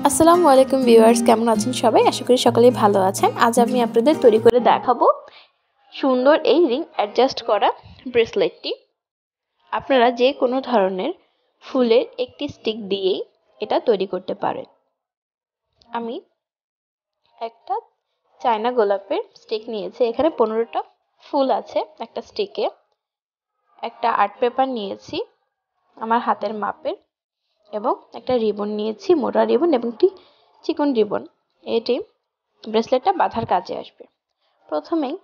আসসালামু আলাইকুম ভিউয়ার্স, কেমন আছেন সবাই? আশা করি সকলেই ভালো আছেন। আজ আমি আপনাদের তৈরি করে দেখাবো সুন্দর এই রিং অ্যাডজাস্ট করা ব্রেসলেটটি। আপনারা যে কোনো ধরনের ফুলের একটি স্টিক দিয়েই এটা তৈরি করতে পারেন। আমি একটা চায়না গোলাপের স্টিক নিয়েছি। এখানে 15টা ফুল আছে একটা স্টিকে। একটা আর্ট পেপার নিয়েছি আমার হাতের মাপের, এবং একটা রিবন নিয়েছি, মোটা রিবন এবং একটি চিকন রিবন। এটি ব্রেসলেটটা বাঁধার কাজে আসবে। প্রথমেই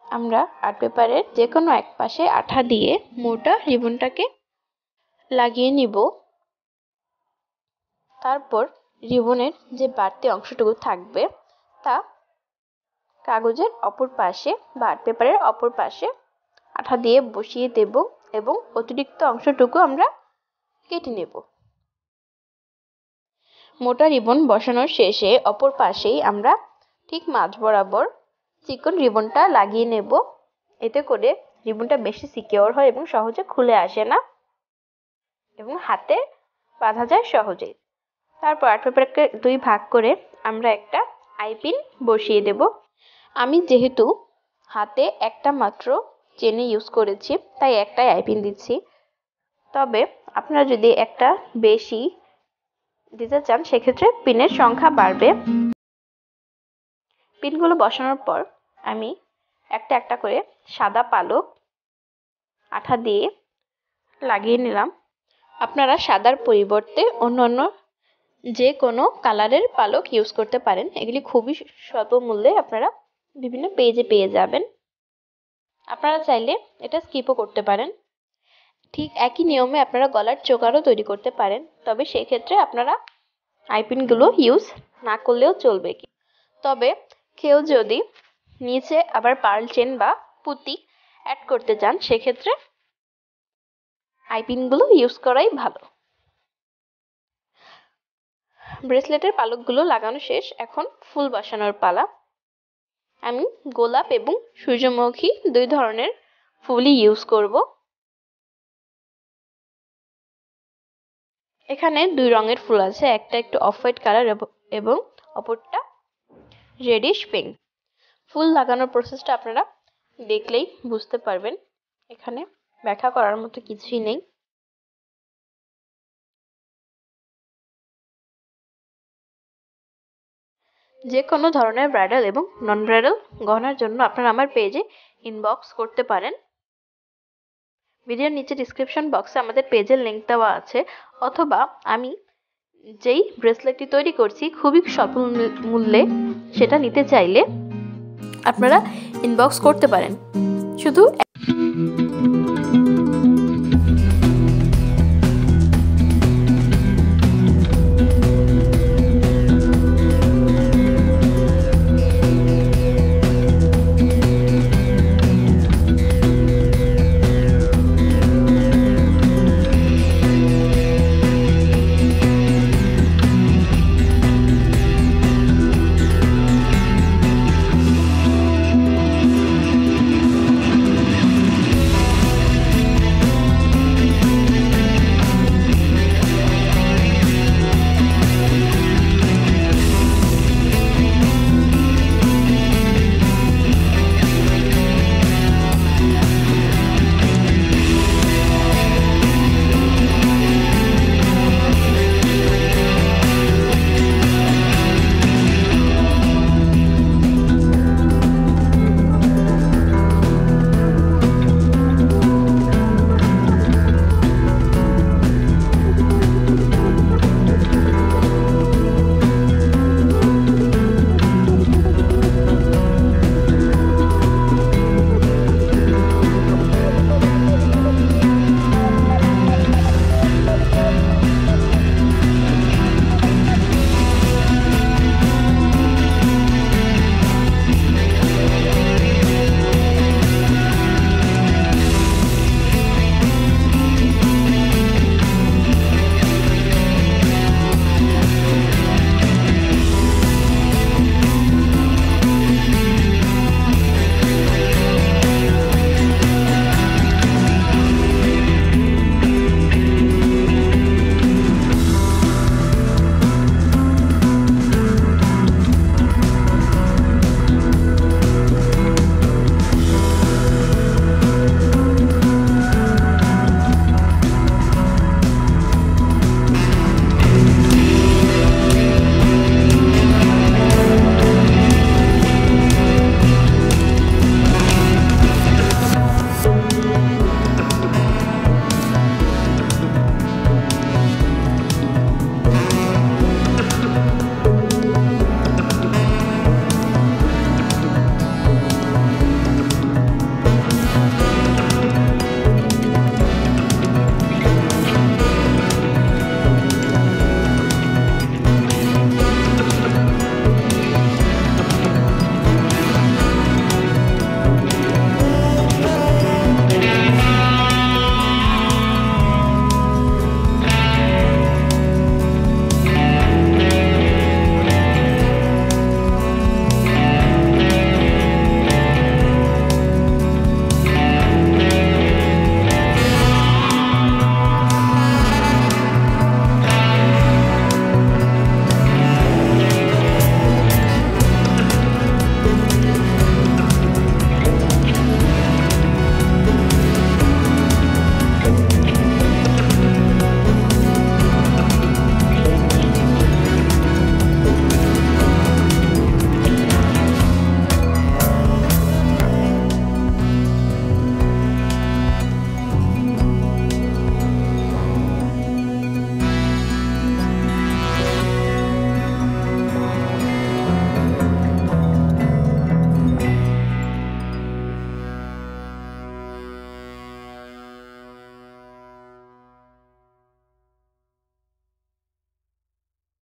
আমরা আর্ট পেপারের যে কোনো এক পাশে আঠা দিয়ে মোটা রিবনটাকে লাগিয়ে নিব। তারপর রিবনের যে বাড়তি অংশটুকু থাকবে তা কাগজের অপর পাশে বা আর্ট পেপারের অপর পাশে আঠা দিয়ে বসিয়ে দেব এবং অতিরিক্ত অংশটুকু আমরা কেটে নেব। মোটা রিবন বসানোর শেষে অপর পাশেই আমরা ঠিক মাঝ বরাবর চিকন রিবনটা লাগিয়ে নেব। এতে করে রিবনটা বেশি সিকিউর হয় এবং সহজে খুলে আসে না এবং হাতে বাঁধা যায় সহজেই। তারপর আর্ট পেপারকে দুই ভাগ করে আমরা একটা আইপিন বসিয়ে দেব। আমি যেহেতু হাতে একটা মাত্র চেনে ইউজ করেছি তাই একটাই আইপিন দিচ্ছি। তবে আপনারা যদি একটা বেশি দিতে চান সেক্ষেত্রে পিনের সংখ্যা বাড়বে। পিনগুলো বসানোর পর আমি একটা একটা করে সাদা পালক আঠা দিয়ে লাগিয়ে নিলাম। আপনারা সাদার পরিবর্তে অন্যান্য যে কোনো কালারের পালক ইউজ করতে পারেন। এগুলি খুবই স্বল্প মূল্যে আপনারা বিভিন্ন পেজে পেয়ে যাবেন। আপনারা চাইলে এটা স্কিপও করতে পারেন। ঠিক একই নিয়মে আপনারা গলার চোকারও তৈরি করতে পারেন, তবে সেক্ষেত্রে আপনারা আইপিনগুলো ইউজ না করলেও চলবে। তবে কেউ যদি নিচে আবার পার্ল চেন বা পুঁতি অ্যাড করতে চান সেক্ষেত্রে আইপিনগুলো ইউজ করাই ভালো। ব্রেসলেটের পালকগুলো লাগানো শেষ, এখন ফুল বসানোর পালা। আমি গোলাপ এবং সূর্যমুখী দুই ধরনের ফুলই ইউজ করব। এখানে দুই রঙের ফুল আছে, একটা একটু অফ হোয়াইট কালার এবং অপরটা রেডিশ পিঙ্ক। ফুল লাগানোর প্রসেসটা আপনারা দেখলেই বুঝতে পারবেন, এখানে ব্যাখ্যা করার মতো কিছুই নেই। যে কোনো ধরনের ব্রাইডাল এবং নন ব্রাইডাল গহনার জন্য আপনারা আমার পেজে ইনবক্স করতে পারেন। ভিডিওর নিচে ডিসক্রিপশন বক্সে আমাদের পেজের লিংক দেওয়া আছে, অথবা আমি যেই ব্রেসলেটটি তৈরি করছি খুবই স্বল্প মূল্যে সেটা নিতে চাইলে আপনারা ইনবক্স করতে পারেন। শুধু